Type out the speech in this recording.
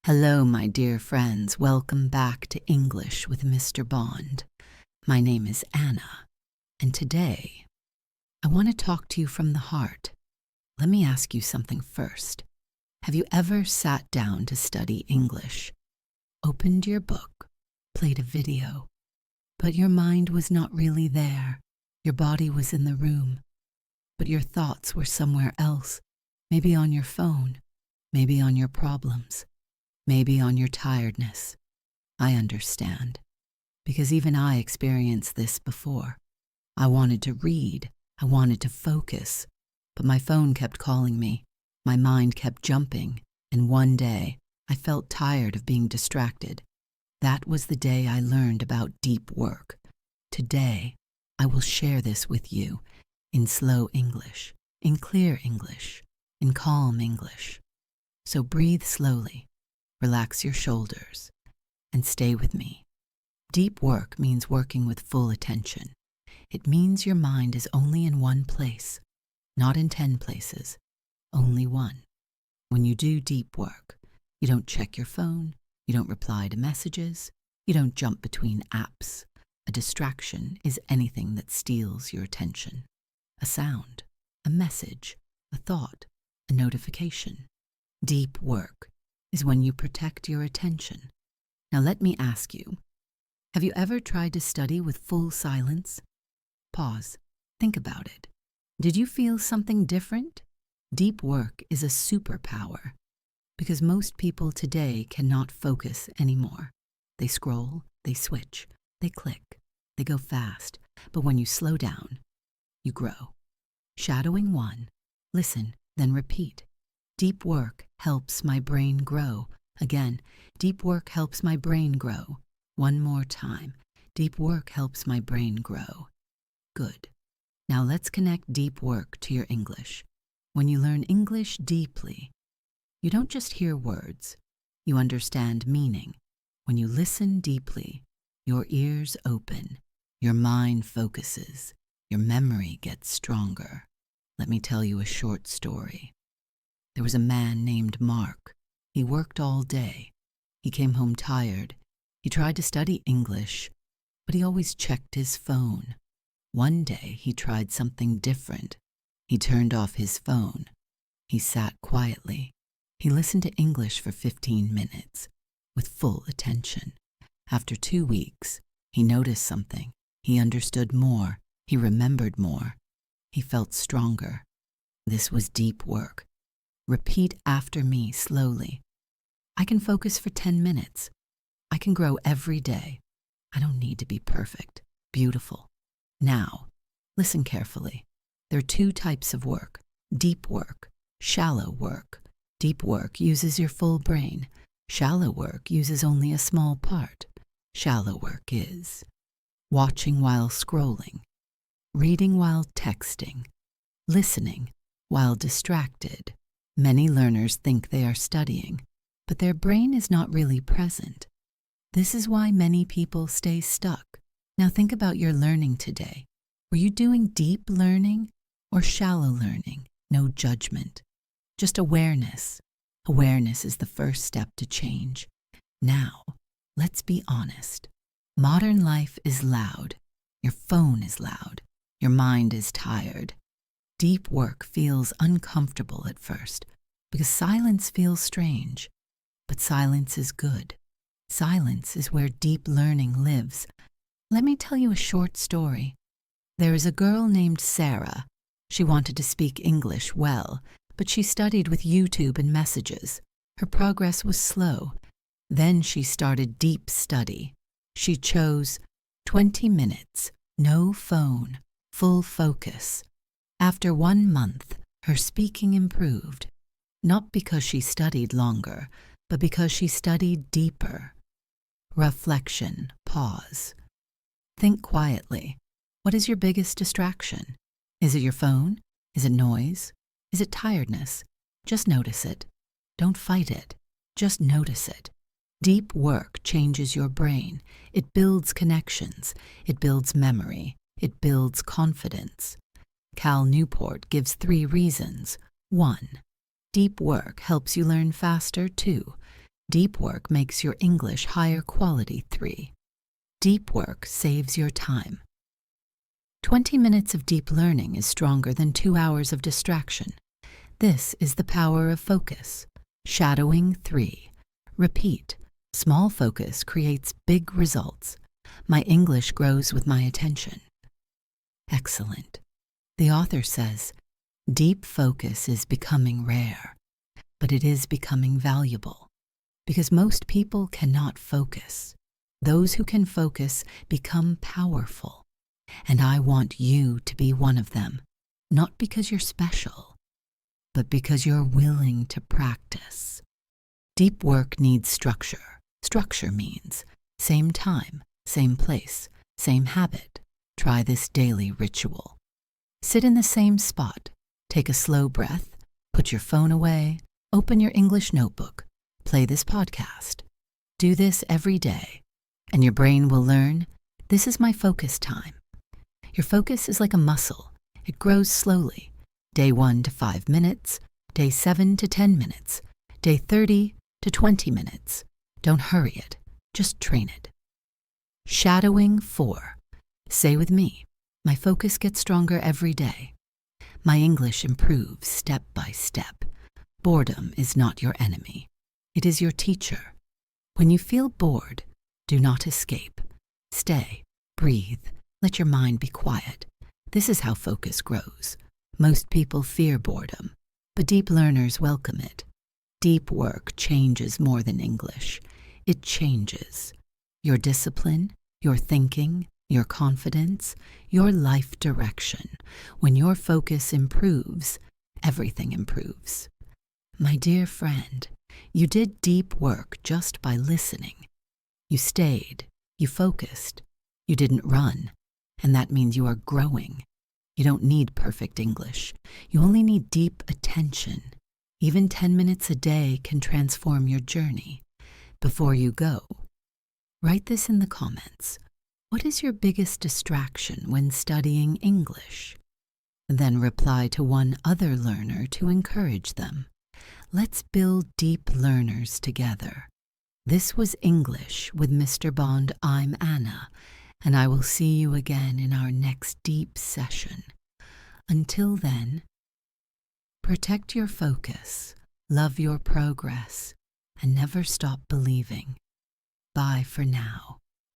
Hello, my dear friends. Welcome back to English with Mr. Bond. My name is Anna, and today I want to talk to you from the heart. Let me ask you something first. Have you ever sat down to study English, opened your book, played a video, but your mind was not really there? Your body was in the room, but your thoughts were somewhere else, maybe on your phone, maybe on your problems. Maybe on your tiredness. I understand, because even I experienced this before. I wanted to read, I wanted to focus, but my phone kept calling me, my mind kept jumping, and one day I felt tired of being distracted. That was the day I learned about deep work. Today, I will share this with you in slow English, in clear English, in calm English. So breathe slowly. Relax your shoulders and stay with me. Deep work means working with full attention. It means your mind is only in one place, not in 10 places, only one. When you do deep work, you don't check your phone, you don't reply to messages, you don't jump between apps. A distraction is anything that steals your attention. A sound, a message, a thought, a notification. Deep work is when you protect your attention. Now let me ask you, have you ever tried to study with full silence? Pause. Think about it. Did you feel something different? Deep work is a superpower because most people today cannot focus anymore. They scroll, they switch, they click, they go fast. But when you slow down, you grow. Shadowing one, listen, then repeat. Deep work helps my brain grow. Again, deep work helps my brain grow. One more time. Deep work helps my brain grow. Good. Now let's connect deep work to your English. When you learn English deeply, you don't just hear words, you understand meaning. When you listen deeply, your ears open, your mind focuses, your memory gets stronger. Let me tell you a short story. There was a man named Mark. He worked all day. He came home tired. He tried to study English, but he always checked his phone. One day, he tried something different. He turned off his phone. He sat quietly. He listened to English for 15 minutes with full attention. After 2 weeks, he noticed something. He understood more. He remembered more. He felt stronger. This was deep work. Repeat after me slowly. I can focus for 10 minutes. I can grow every day. I don't need to be perfect, beautiful. Now, listen carefully. There are 2 types of work: deep work, shallow work. Deep work uses your full brain. Shallow work uses only a small part. Shallow work is watching while scrolling, reading while texting, listening while distracted. Many learners think they are studying, but their brain is not really present. This is why many people stay stuck. Now think about your learning today. Were you doing deep learning or shallow learning? No judgment, just awareness. Awareness is the first step to change. Now, let's be honest. Modern life is loud. Your phone is loud. Your mind is tired. Deep work feels uncomfortable at first because silence feels strange, but silence is good. Silence is where deep learning lives. Let me tell you a short story. There is a girl named Sarah. She wanted to speak English well, but she studied with YouTube and messages. Her progress was slow. Then she started deep study. She chose 20 minutes, no phone, full focus. After 1 month, her speaking improved, not because she studied longer, but because she studied deeper. Reflection, pause. Think quietly. What is your biggest distraction? Is it your phone? Is it noise? Is it tiredness? Just notice it. Don't fight it. Just notice it. Deep work changes your brain. It builds connections. It builds memory. It builds confidence. Cal Newport gives 3 reasons. 1. Deep work helps you learn faster. 2. Deep work makes your English higher quality. 3. Deep work saves your time. 20 minutes of deep learning is stronger than 2 hours of distraction. This is the power of focus. Shadowing. 3. Repeat. Small focus creates big results. My English grows with my attention. Excellent. The author says, deep focus is becoming rare, but it is becoming valuable because most people cannot focus. Those who can focus become powerful, and I want you to be one of them, not because you're special, but because you're willing to practice. Deep work needs structure. Structure means same time, same place, same habit. Try this daily ritual. Sit in the same spot. Take a slow breath. Put your phone away. Open your English notebook. Play this podcast. Do this every day, and your brain will learn, this is my focus time. Your focus is like a muscle. It grows slowly. Day 1 to 5 minutes. Day 7 to 10 minutes. Day 30 to 20 minutes. Don't hurry it. Just train it. Shadowing. 4. Say with me, my focus gets stronger every day. My English improves step by step. Boredom is not your enemy. It is your teacher. When you feel bored, do not escape. Stay, breathe, let your mind be quiet. This is how focus grows. Most people fear boredom, but deep learners welcome it. Deep work changes more than English. It changes your discipline, your thinking, your confidence, your life direction. When your focus improves, everything improves. My dear friend, you did deep work just by listening. You stayed, you focused, you didn't run, and that means you are growing. You don't need perfect English. You only need deep attention. Even 10 minutes a day can transform your journey. Before you go, write this in the comments. What is your biggest distraction when studying English? Then reply to one other learner to encourage them. Let's build deep learners together. This was English with Mr. Bond. I'm Anna, and I will see you again in our next deep session. Until then, protect your focus, love your progress, and never stop believing. Bye for now.